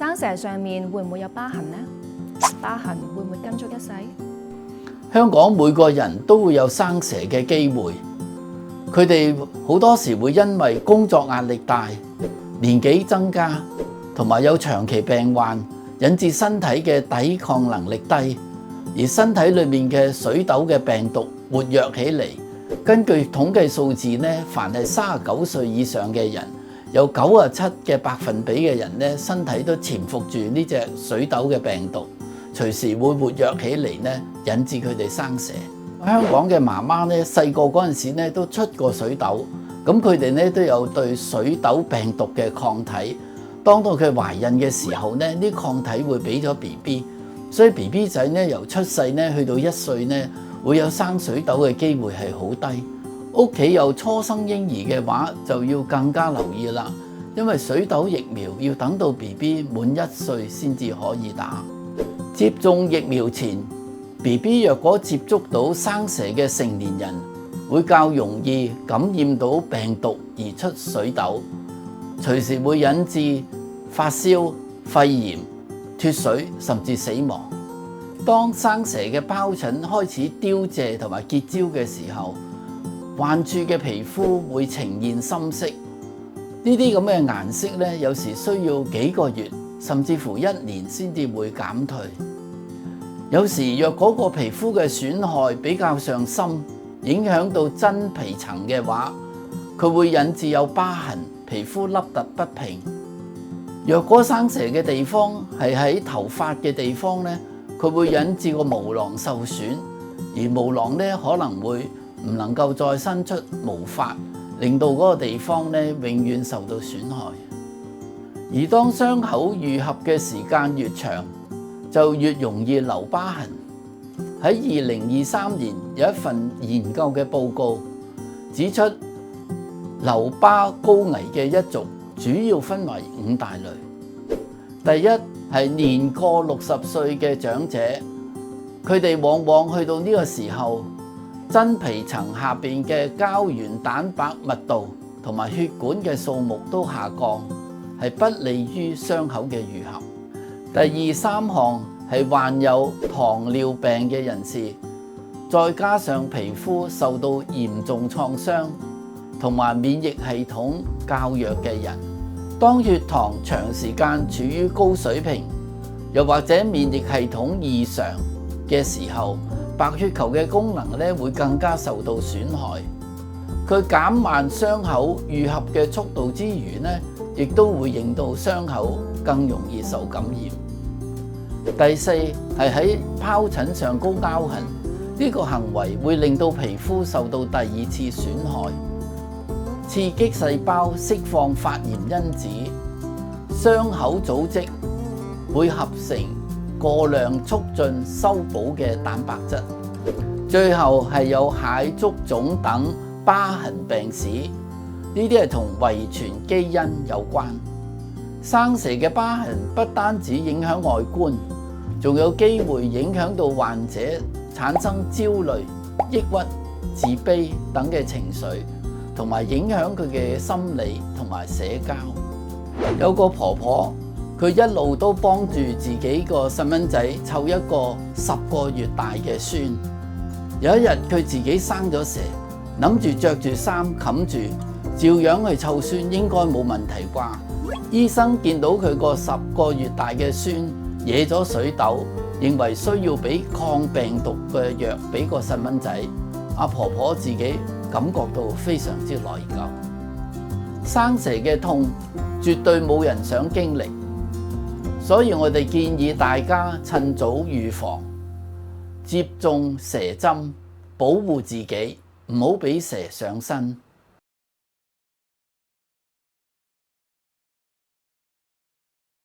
生蛇上面會唔會有疤痕呢？疤痕會唔會跟足一世？香港每個人都會有生蛇嘅機會，佢哋好多時會因為工作壓力大、年紀增加，同埋有長期病患，引致身體嘅抵抗能力低，而身體裏面嘅水痘嘅病毒活躍起嚟。根據統計數字呢，凡係39歲以上嘅人，有97%嘅人呢，身體都潛伏住呢隻水痘嘅病毒，隨時會活躍起嚟呢，引致佢哋生蛇。香港嘅媽媽呢，細個嗰陣時呢都出過水痘，咁佢哋呢都有對水痘病毒嘅抗體。當到佢懷孕嘅時候呢，啲抗體會俾咗 BB， 所以 BB 仔呢由出世呢去到1歲呢，會有生水痘嘅機會係好低。屋企有初生嬰兒嘅話，就要更加留意啦，因為水痘疫苗要等到 BB 滿1歲先至可以打。接種疫苗前 ，BB 若果接觸到生蛇嘅成年人，會較容易感染到病毒而出水痘，隨時會引致發燒、肺炎、脫水甚至死亡。當生蛇嘅皰疹開始凋謝同埋結焦嘅時候，患處嘅皮膚會呈現深色。呢啲咁嘅顏色咧，有時需要幾個月甚至乎1年先至會減退。有時若嗰個皮膚嘅損害比較上深，影響到真皮層嘅話，佢會引致有疤痕、皮膚凹凸不平。若果生蛇嘅地方係喺頭髮嘅地方咧，佢會引致個毛囊受損，而毛囊咧可能會唔能夠再生出毛髮，令到嗰個地方咧永遠受到損害。而當傷口愈合嘅時間越長，就越容易留疤痕。喺2023年有一份研究嘅報告指出，留疤高危嘅一族主要分為5大類。第一係年過60歲嘅長者，佢哋往往去到呢個時候，真皮層下邊嘅膠原蛋白密度同埋血管嘅數目都下降，係不利於傷口嘅愈合。第2、3項係患有糖尿病嘅人士，再加上皮膚受到嚴重創傷，同埋免疫系統較弱嘅人。當血糖長時間處於高水平，又或者免疫系統異常嘅時候，白血球嘅功能咧會更加受到損害。佢減慢傷口愈合嘅速度之餘咧，亦都會令到傷口更容易受感染。第4係喺皰疹上高凹痕，呢個行為會令到皮膚受到第2次損害。刺激細胞釋放發炎因子，傷口組織會合成過量促進修補嘅蛋白質，最後係有蟹足腫等疤痕病史，呢啲係同遺傳基因有關。生蛇嘅疤痕不單止影響外觀，仲有機會影響到患者產生焦慮、抑鬱、自卑等嘅情緒，同埋影響佢嘅心理同埋社交。有個婆婆，佢一路都幫住自己個細蚊仔湊一個10個月大嘅孫。有一日佢自己生咗蛇，諗住着住衫冚住，照樣去湊孫應該冇問題啩。醫生見到佢個10個月大嘅孫惹咗水痘，認為需要俾抗病毒嘅藥俾個細蚊仔。阿婆婆自己感覺到非常之內疚。生蛇嘅痛絕對冇人想經歷，所以我哋建議大家趁早預防，接種蛇針，保護自己，唔好俾蛇上身。